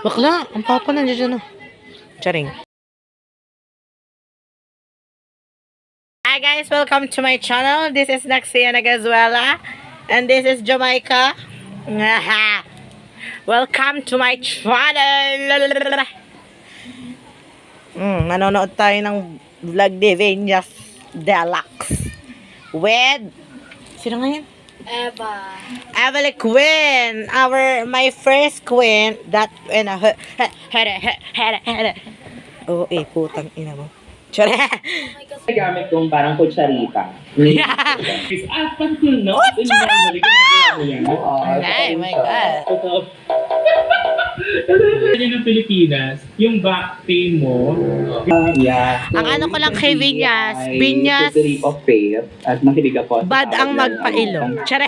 Bakla, ang papa nandiyan dyan, oh. Charing. Hi guys, welcome to my channel. This is Naxia Nagazuela. And this is Jamaica. Welcome to my channel. Nanonood tayo ng vlog ni Venus Deluxe. With, sino nga yan? Evelyn Queen, my first queen that oh putang ina mo. Tsura. Gamit kong parang kutsarita. Is apat ko, no? Kutsarita! Ay, my God. Kasi ng Pilipinas, yung back pain mo, yeah. Ang ano ko lang kay Vinyas, Trip of faith at makinig ako. bad ang magpailong. Tsura.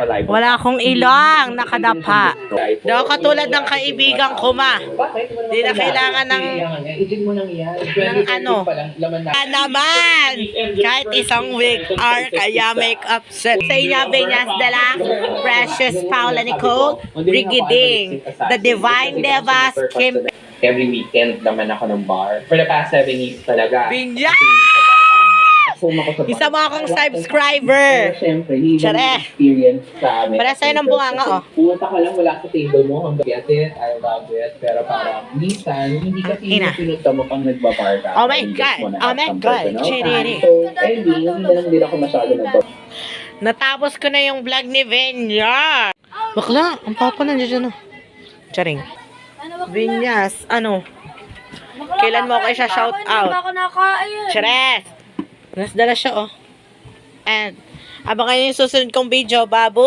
Wala Wala akong ilong, nakadapa. Daw katulad ng kaibigan ko ma. Di na kailangan ng ano. Naman! Kahit isang week or kaya make-up set. Sa inyo, Venus Deluxe, Precious Paula Nicole, Brigiding, The Divine Devas, Kim. Every weekend naman ako ng bar. For the past 7 years talaga. Vinyas! Isa Isa mo akong subscriber. Siyempre, hindi Tsare. experience sa amin. Para sa'yo ng bunganga, oh. Pumunta ka lang, wala sa table mo, hanggang get it, I love it. Pero parang, minsan, hindi kasi Ina. pinunta mo pang nagbabar ka. Oh my Hindi God. mo na Oh my some God. personal Chiriri. time. So, ending, hindi na lang din ako masyado nagbabar. Natapos ko na yung vlog ni Venya. Bakla, ang papa nandiyan dyan, oh. Charing. Vinyas, ano? Kailan mo ako isa-shout out? Hindi pa ako nakain. Chares! Nasdala siya, oh. And, abangan niyo yung susunod kong video, babu!